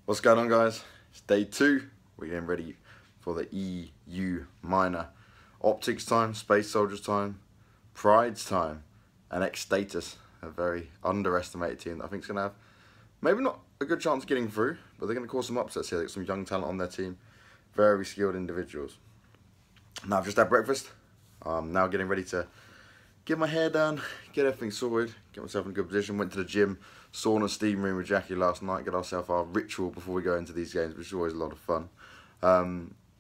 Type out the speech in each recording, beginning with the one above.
What's going on, guys? It's day 2. We're getting ready for the EU minor. Optics time, Space Soldiers time, Pride's time, and X-Status, a very underestimated team that I think is going to have maybe not a good chance of getting through, but they're going to cause some upsets here. They've got some young talent on their team, very skilled individuals. Now I've just had breakfast. I'm now getting ready to get my hair done, get everything sorted, get myself in a good position. Went to the gym, sauna steam room with Jackie last night, get ourselves our ritual before we go into these games, which is always a lot of fun.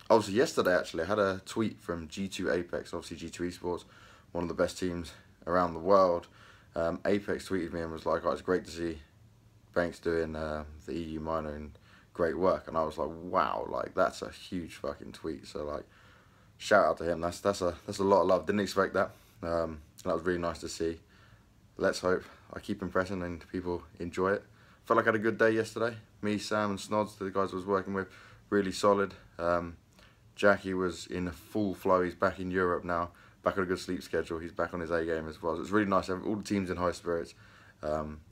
Obviously yesterday actually I had a tweet from G2 Apex, obviously G2 Esports, one of the best teams around the world. Apex tweeted me and was like, oh, it's great to see Banks doing the EU minor and great work. And I was like, wow, like that's a huge fucking tweet. So like, shout out to him. That's a lot of love. Didn't expect that. That was really nice to see. Let's hope I keep impressing and people enjoy it. Felt like I had a good day yesterday. Me, Sam and Snods, the guys I was working with, really solid. Jackie was in full flow. He's back in Europe now, back on a good sleep schedule. He's back on his A game as well. So it's really nice. All the teams in high spirits.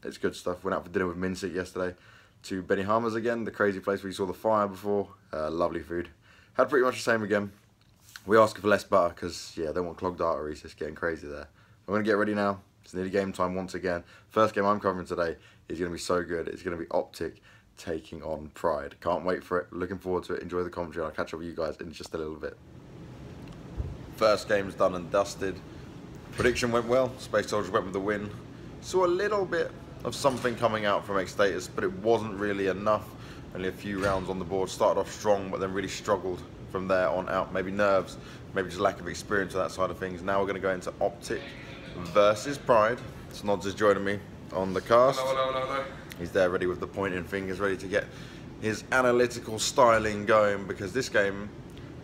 It's good stuff. Went out for dinner with Minsick yesterday to Benihama's again, the crazy place where you saw the fire before. Lovely food. Had pretty much the same again. We asked for less butter because, yeah, they want clogged arteries. It's getting crazy there. I'm going to get ready now. It's nearly game time once again. First game I'm covering today is going to be so good. It's going to be Optic taking on Pride. Can't wait for it. Looking forward to it. Enjoy the commentary. I'll catch up with you guys in just a little bit. First game's done and dusted. Prediction went well. Space Soldiers went with the win. Saw a little bit of something coming out from X-Status, but it wasn't really enough. Only a few rounds on the board. Started off strong, but then really struggled from there on out. Maybe nerves, maybe just lack of experience on that side of things. Now we're going to go into Optic versus Pride. Snods is joining me on the cast. Hello. He's there ready with the pointing fingers, ready to get his analytical styling going, because this game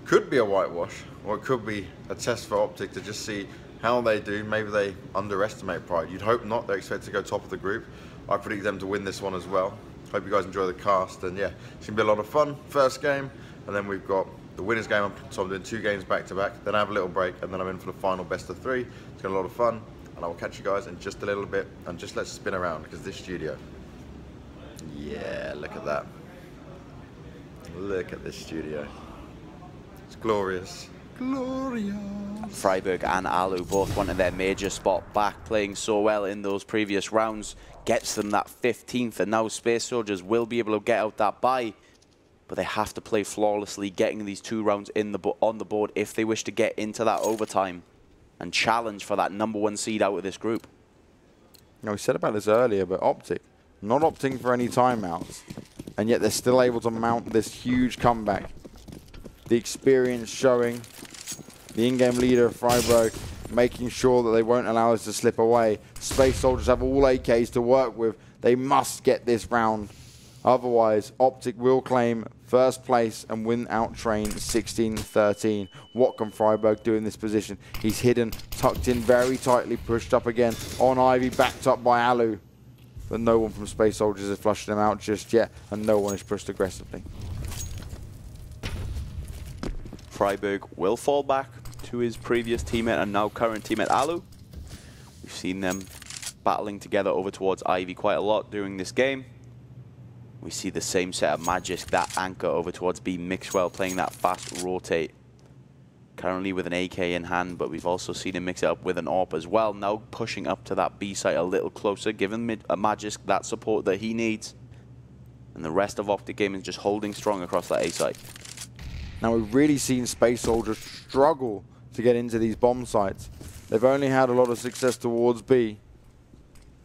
could be a whitewash, or it could be a test for Optic to just see how they do. Maybe they underestimate Pride. You'd hope not. They expect to go top of the group. I predict them to win this one as well. Hope you guys enjoy the cast, and yeah, it's going to be a lot of fun. First game, and then we've got the winners game, so I'm doing 2 games back to back, then I have a little break, and then I'm in for the final best of 3. It's going to be a lot of fun, and I will catch you guys in just a little bit, and just let's spin around, because this studio, yeah, look at that. Look at this studio. It's glorious. Glorious. Freiburg and Alu both wanted their major spot back, playing so well in those previous rounds. Gets them that 15th, and now Space Soldiers will be able to get out that bye. But they have to play flawlessly, getting these 2 rounds on the board if they wish to get into that overtime and challenge for that #1 seed out of this group. Now, we said about this earlier, but Optic not opting for any timeouts, and yet they're still able to mount this huge comeback. The experience showing, the in-game leader of Freiburg making sure that they won't allow us to slip away. Space Soldiers have all AKs to work with. They must get this round. Otherwise, Optic will claim first place and win out train 16-13. What can Freiburg do in this position? He's hidden, tucked in very tightly, pushed up again on Ivy, backed up by Alu. But no one from Space Soldiers has flushed him out just yet, and no one is pushed aggressively. Freiburg will fall back to his previous teammate and now current teammate Alu. We've seen them battling together over towards Ivy quite a lot during this game. We see the same set of Magisk, that anchor over towards B. Mixwell playing that fast rotate. Currently with an AK in hand, but we've also seen him mix it up with an AWP as well. Now pushing up to that B site a little closer, giving Magisk that support that he needs. And the rest of Optic Gaming is just holding strong across that A site. Now, we've really seen Space Soldiers struggle to get into these bomb sites. They've only had a lot of success towards B.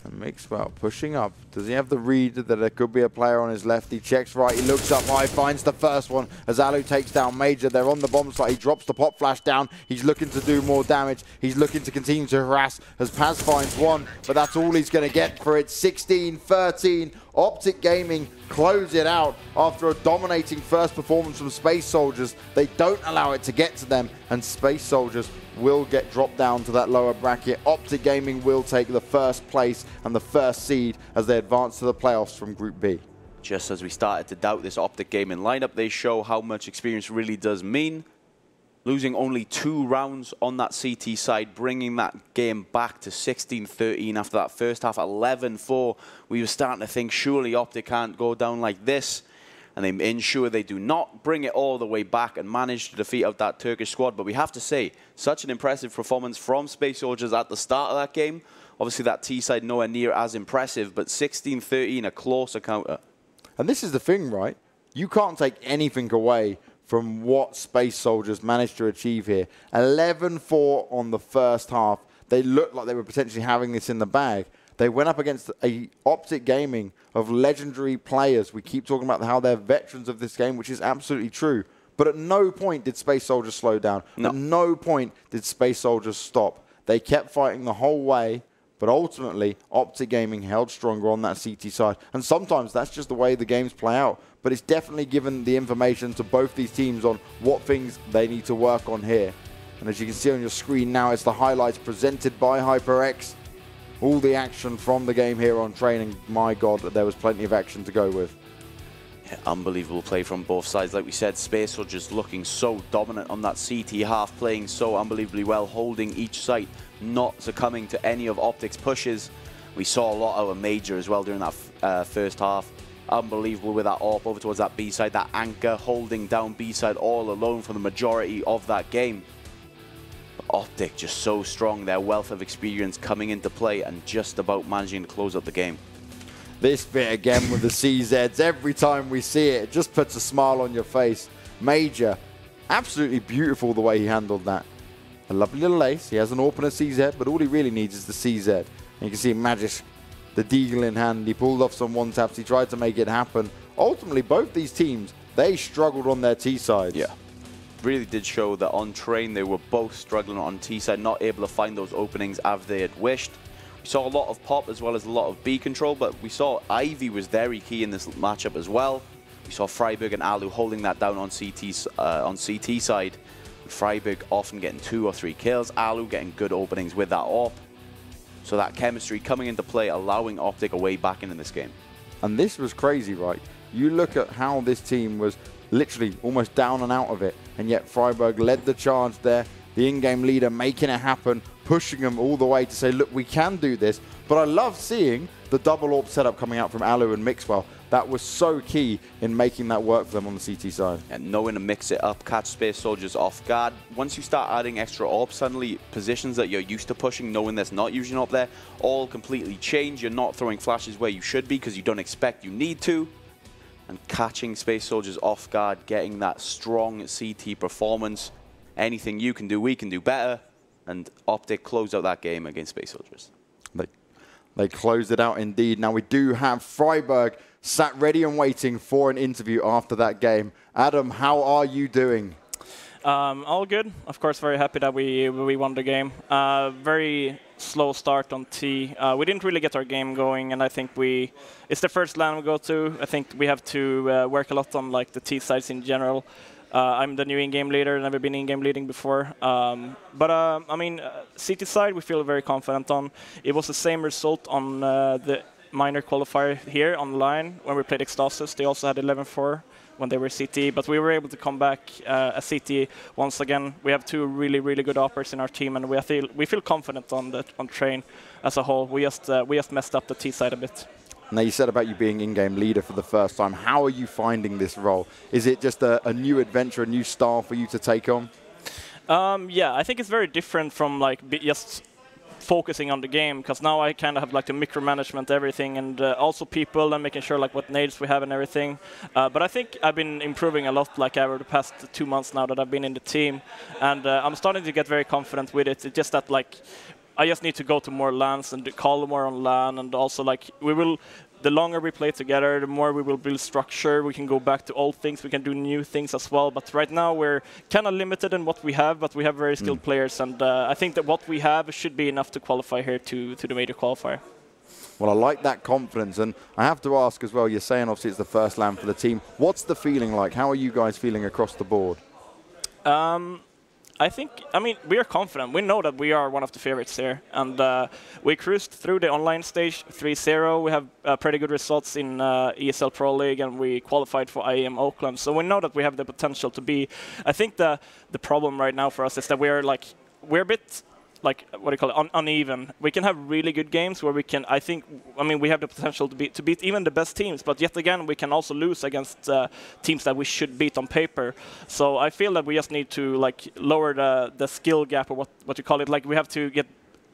And Mixwell pushing up. Does he have the read that there could be a player on his left? He checks right, he looks up high, finds the first one as Alu takes down Major. They're on the bomb site. He drops the pop flash down. He's looking to do more damage. He's looking to continue to harass as Paz finds one, but that's all he's going to get for it. 16-13. Optic Gaming close it out after a dominating first performance from Space Soldiers. They don't allow it to get to them, and Space Soldiers will get dropped down to that lower bracket. Optic Gaming will take the first place and the first seed as they advance to the playoffs from Group B. Just as we started to doubt this Optic Gaming lineup, they show how much experience really does mean. Losing only 2 rounds on that CT side, bringing that game back to 16-13 after that first half 11-4. We were starting to think surely Optic can't go down like this. and they ensure they do not bring it all the way back and manage to defeat out that Turkish squad. But we have to say, such an impressive performance from Space Soldiers at the start of that game. Obviously, that T-side nowhere near as impressive, but 16-13, a closer counter. And this is the thing, right? You can't take anything away from what Space Soldiers managed to achieve here. 11-4 on the first half. They looked like they were potentially having this in the bag. They went up against a Optic Gaming of legendary players. We keep talking about how they're veterans of this game, which is absolutely true. But at no point did Space Soldiers slow down. No. At no point did Space Soldiers stop. They kept fighting the whole way. But ultimately, Optic Gaming held stronger on that CT side. And sometimes that's just the way the games play out. But it's definitely given the information to both these teams on what things they need to work on here. And as you can see on your screen now, it's the highlights presented by HyperX. All the action from the game here on training. My God, there was plenty of action to go with. Yeah, unbelievable play from both sides. Like we said, Space Soldiers looking so dominant on that CT half, playing so unbelievably well, holding each site, not succumbing to any of Optic's pushes. We saw a lot out of Major as well during that first half. Unbelievable with that AWP over towards that B side, that anchor holding down B side all alone for the majority of that game. But Optic just so strong, their wealth of experience coming into play and just about managing to close up the game. This bit again with the CZs, every time we see it, it just puts a smile on your face. Major, absolutely beautiful the way he handled that. A lovely little ace. He has an AWP and a CZ, but all he really needs is the CZ. And you can see Magic, the deagle in hand. He pulled off some one-taps. He tried to make it happen. Ultimately, both these teams, they struggled on their T-sides. Yeah. Really did show that on train they were both struggling on T-side, not able to find those openings as they had wished. We saw a lot of pop as well as a lot of B control, but we saw Ivy was very key in this matchup as well. We saw Freiburg and Alu holding that down on CT side. Freiburg often getting 2 or 3 kills, Alu getting good openings with that AWP. So that chemistry coming into play, allowing Optic a way back into this game. And this was crazy, right? You look at how this team was literally almost down and out of it, and yet Freiburg led the charge there. The in-game leader making it happen, pushing them all the way to say, look, we can do this. But I love seeing the double AWP setup coming out from Alu and Mixwell. That was so key in making that work for them on the CT side. And knowing to mix it up, catch Space Soldiers off guard. Once you start adding extra AWP, suddenly positions that you're used to pushing, knowing there's not usually up there, all completely change. You're not throwing flashes where you should be because you don't expect you need to. And catching Space Soldiers off guard, getting that strong CT performance. Anything you can do, we can do better. And Optic closed out that game against Space Soldiers. They closed it out indeed. Now we do have Freiburg sat ready and waiting for an interview after that game. Adam, how are you doing? All good. Of course, very happy that we won the game. Very slow start on T. We didn't really get our game going, and I think it's the first LAN we go to. I think we have to work a lot on like the T sides in general. I'm the new in-game leader, never been in-game leading before. I mean, CT side we feel very confident on. It was the same result on the minor qualifier here online when we played Extasis. They also had 11-4 when they were CT, but we were able to come back as CT once again. We have 2 really, really good operators in our team, and we feel confident on train as a whole. We just messed up the T side a bit. Now, you said about you being in-game leader for the first time. How are you finding this role? Is it just a new adventure, a new style for you to take on? Yeah, I think it's very different from like just focusing on the game, because now I kind of have like the micromanagement everything, and also people and making sure like what nades we have and everything. But I think I've been improving a lot like over the past 2 months now that I've been in the team, and I'm starting to get very confident with it. It's just that like I just need to go to more LANs and call more on LAN, and also like the longer we play together, the more we will build structure. We can go back to old things, we can do new things as well. But right now we're kind of limited in what we have, but we have very skilled players, and I think that what we have should be enough to qualify here to the major qualifier. Well, I like that confidence, and I have to ask as well, you're saying obviously it's the first LAN for the team. What's the feeling like? How are you guys feeling across the board? I mean, we are confident. We know that we are one of the favorites here. And we cruised through the online stage 3-0. We have pretty good results in ESL Pro League, and we qualified for IEM Oakland. So we know that we have the potential to be. I think the problem right now for us is that we're a bit like what do you call it, uneven. We can have really good games where we can, I mean, we have the potential to beat even the best teams, but yet again, we can also lose against teams that we should beat on paper. So I feel that we just need to like lower the skill gap, or what you call it. Like we have to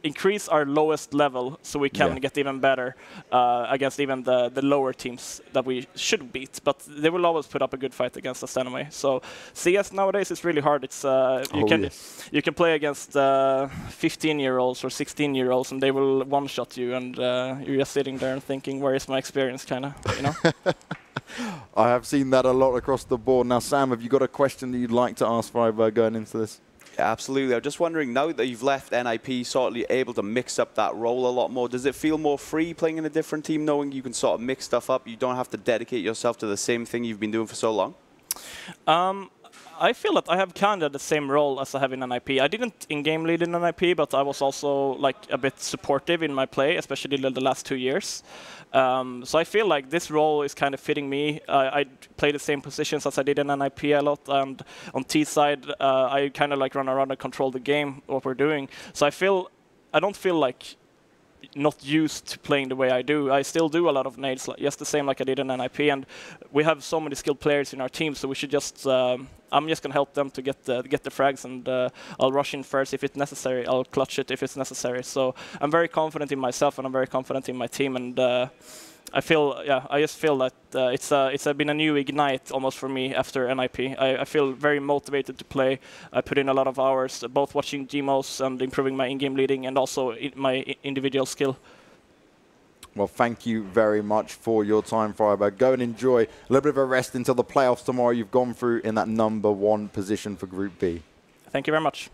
increase our lowest level so we can get even better against even the lower teams that we should beat. But they will always put up a good fight against us anyway. So CS nowadays is really hard. It's you can play against 15-year-olds or 16-year-olds and they will one-shot you, and you're just sitting there and thinking, where is my experience, kind of, you know? I have seen that a lot across the board. Now, Sam, have you got a question that you'd like to ask friberg going into this? Yeah, absolutely. I'm just wondering, now that you've left NIP, sort of able to mix up that role a lot more, does it feel more free playing in a different team, knowing you can sort of mix stuff up? You don't have to dedicate yourself to the same thing you've been doing for so long? I feel that I have kind of the same role as I have in NIP. I didn't in-game lead in NIP, but I was also like a bit supportive in my play, especially the last 2 years. So I feel like this role is kind of fitting me. I play the same positions as I did in NIP a lot, and on T side, I kind of like run around and control the game, what we're doing. So I don't feel like not used to playing the way I do. I still do a lot of nades, just the same like I did in NIP, and we have so many skilled players in our team, so we should just, I'm just going to help them to get the frags, and I'll rush in first if it's necessary. I'll clutch it if it's necessary. So I'm very confident in myself, and I'm very confident in my team, and I just feel that it's been a new ignite almost for me after NIP. I feel very motivated to play. I put in a lot of hours, both watching demos and improving my in-game leading, and also my individual skill. Well, thank you very much for your time, friberg. Go and enjoy a little bit of a rest until the playoffs tomorrow. You've gone through in that #1 position for Group B. Thank you very much.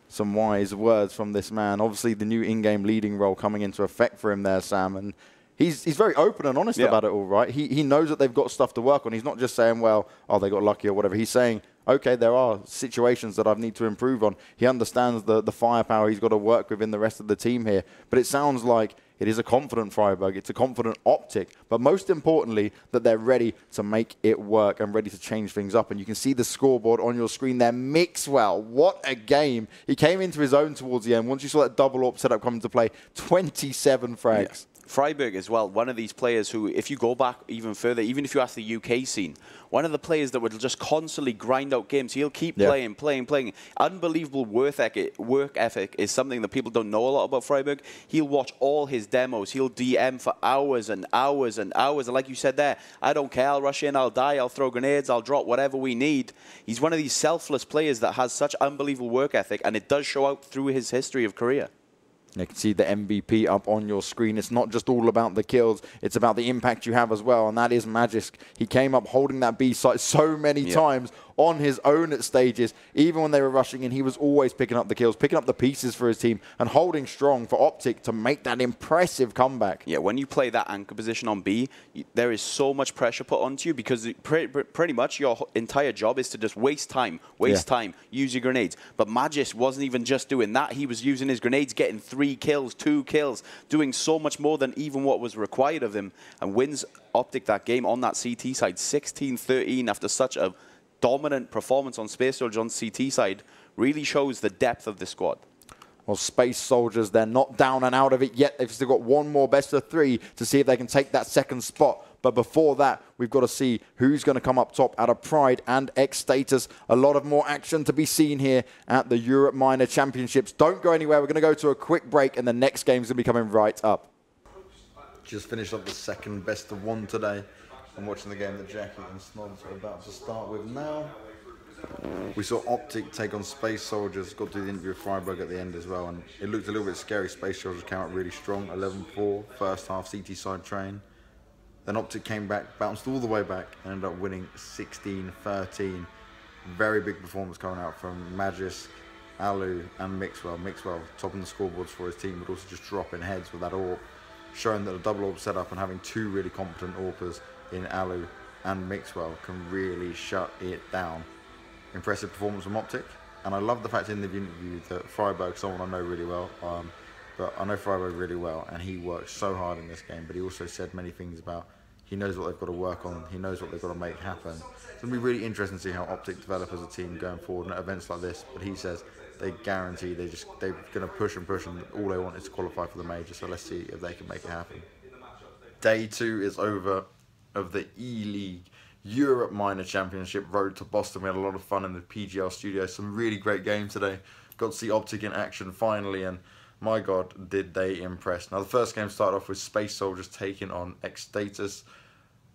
Some wise words from this man. Obviously, the new in-game leading role coming into effect for him there, Sam. And he's very open and honest about it all, right? He knows that they've got stuff to work on. He's not just saying, well, oh, they got lucky or whatever. He's saying, okay, there are situations that I need to improve on. He understands the firepower he's got to work with in the rest of the team here. But it sounds like it is a confident friberg. It's a confident Optic. But most importantly, that they're ready to make it work and ready to change things up. And you can see the scoreboard on your screen there. Mixwell, what a game. He came into his own towards the end. Once you saw that double AWP setup come into play, 27 frags. Yeah. friberg as well, one of these players who, if you go back even further, even if you ask the UK scene, one of the players that would just constantly grind out games. He'll keep playing. Unbelievable work ethic is something that people don't know a lot about friberg. He'll watch all his demos. He'll DM for hours and hours and hours. And like you said there, I don't care. I'll rush in. I'll die. I'll throw grenades. I'll drop whatever we need. He's one of these selfless players that has such unbelievable work ethic, and it does show out through his history of Korea. You can see the MVP up on your screen. It's not just all about the kills. It's about the impact you have as well, and that is Magisk. He came up holding that B site so many times on his own at stages. Even when they were rushing in, he was always picking up the kills, picking up the pieces for his team, and holding strong for Optic to make that impressive comeback. Yeah, when you play that anchor position on B, there is so much pressure put onto you because pretty much your entire job is to just waste time, use your grenades. But Magisk wasn't even just doing that. He was using his grenades, getting 3 kills, 2 kills, doing so much more than even what was required of him, and wins Optic that game on that CT side, 16-13 after such a dominant performance on Space Soldiers on CT side. Really shows the depth of the squad. Well, Space Soldiers, they're not down and out of it yet. They've still got one more best of 3 to see if they can take that second spot. But before that, we've got to see who's going to come up top out of Pride and X-Status. A lot of more action to be seen here at the Europe Minor Championships. Don't go anywhere. We're going to go to a quick break, and the next game's going to be coming right up. Just finished up the second best of 1 today. I'm watching the game that Jackie and Snobs are about to start with now. We saw Optic take on Space Soldiers. Got to do the interview with friberg at the end as well, and it looked a little bit scary. Space Soldiers came out really strong, 11-4, first half CT side train. Then Optic came back, bounced all the way back, and ended up winning 16-13. Very big performance coming out from Magisk, Alu, and Mixwell. Mixwell topping the scoreboards for his team, but also just dropping heads with that AWP, showing that a double AWP setup and having 2 really competent AWPers in Alu and Mixwell can really shut it down. Impressive performance from Optic, and I love the fact in the interview that friberg, someone I know really well, but I know friberg really well, and he worked so hard in this game, but he also said many things about he knows what they've got to work on, he knows what they've got to make happen. It's going to be really interesting to see how Optic develop as a team going forward at events like this, but he says they guarantee they're going to push and push, and all they want is to qualify for the major. So let's see if they can make it happen. Day 2 is over of the E-League Europe Minor Championship, road to Boston. We had a lot of fun in the PGL studio. Some really great games today. Got to see Optic in action finally, and my God, did they impress. Now, the first game started off with Space Soldiers taking on X-Status,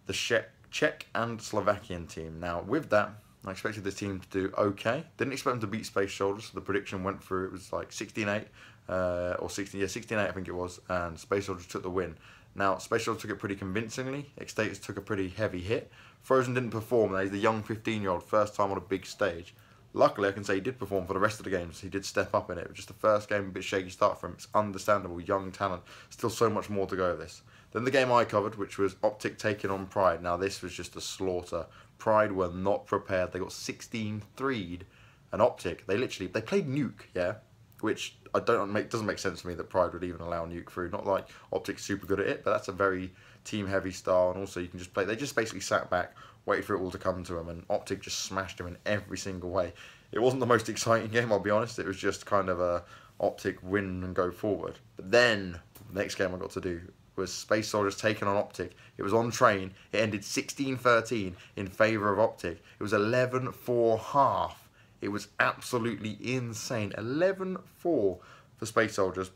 the Czech and Slovakian team. Now, with that, I expected this team to do okay. Didn't expect them to beat Space Soldiers. The prediction went through. It was like 16-8, or 16-8 I think it was, and Space Soldiers took the win. Now, Space Soldiers took it pretty convincingly. X-Status took a pretty heavy hit. Frozen didn't perform. Now, he's the young 15-year-old, first time on a big stage. Luckily, I can say he did perform for the rest of the games. He did step up in it. It was just the first game, a bit shaky start for him. It's understandable, young talent. Still so much more to go with this. Then the game I covered, which was Optic taking on Pride. Now, this was just a slaughter. Pride were not prepared. They got 16-3'd. And Optic, they played Nuke, yeah? Which doesn't make sense to me that Pride would even allow Nuke through. Not like Optic's super good at it, but that's a very team-heavy style. And also, you can just play. They just basically sat back, waited for it all to come to them, and Optic just smashed them in every single way. It wasn't the most exciting game, I'll be honest. It was just kind of a Optic win and go forward. But then, the next game I got to do was Space Soldiers taking on Optic. It was on train. It ended 16-13 in favour of Optic. It was 11-4 half. It was absolutely insane. 11-4 for Space Soldiers.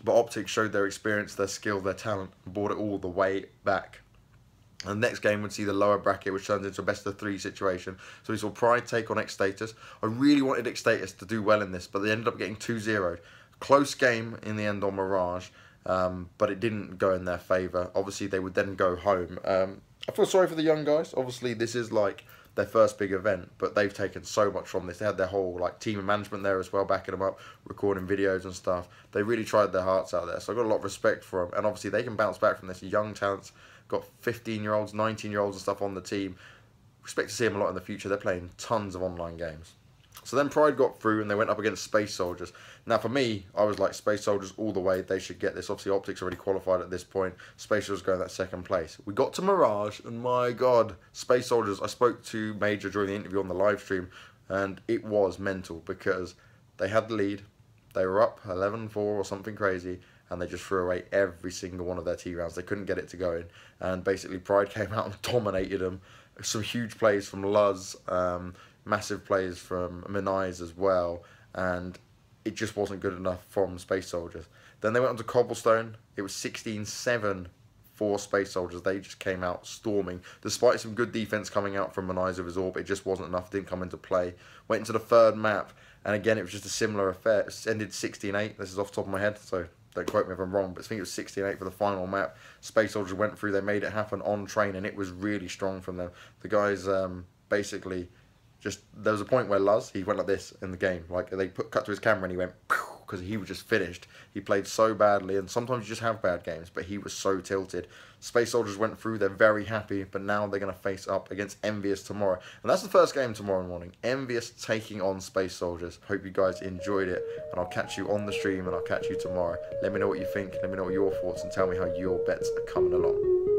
But Optic showed their experience, their skill, their talent, and brought it all the way back. And the next game would see the lower bracket, which turns into a best-of-3 situation. So we saw Pride take on X-Status. I really wanted X-Status to do well in this, but they ended up getting 2-0'd. Close game in the end on Mirage, but it didn't go in their favour. Obviously, they would then go home. I feel sorry for the young guys. Obviously, this is like their first big event, but they've taken so much from this. They had their whole team and management there as well, backing them up, recording videos and stuff. They really tried their hearts out there, so I've got a lot of respect for them. And obviously, they can bounce back from this. Young talents, got 15-year-olds, 19-year-olds and stuff on the team. Expect to see them a lot in the future. They're playing tons of online games. So then Pride got through and they went up against Space Soldiers. Now for me, I was like, Space Soldiers all the way. They should get this. Obviously, Optic's already qualified at this point. Space Soldiers going that second place. We got to Mirage and my God, Space Soldiers. I spoke to Major during the interview on the live stream and it was mental because they had the lead. They were up 11-4 or something crazy, and they just threw away every single one of their T rounds. They couldn't get it to go in. And basically, Pride came out and dominated them. Some huge plays from Luz, massive plays from Minais as well. And it just wasn't good enough from Space Soldiers. Then they went on to Cobblestone. It was 16-7 for Space Soldiers. They just came out storming. Despite some good defense coming out from Minais with his AWP, it just wasn't enough. Didn't come into play. Went into the third map. And again, it was just a similar affair. It ended 16-8. This is off the top of my head, so don't quote me if I'm wrong, but I think it was 16-8 for the final map. Space Soldiers went through. They made it happen on train, and it was really strong from them. The guys basically just... There was a point where Luz, he went like this in the game. Like, they cut to his camera, and he went... because he was just finished. He played so badly, and sometimes you just have bad games, but he was so tilted. Space Soldiers went through, they're very happy, but now they're going to face up against Envious tomorrow. And that's the first game tomorrow morning. Envious taking on Space Soldiers. Hope you guys enjoyed it, and I'll catch you on the stream, and I'll catch you tomorrow. Let me know what you think, let me know what your thoughts, and tell me how your bets are coming along.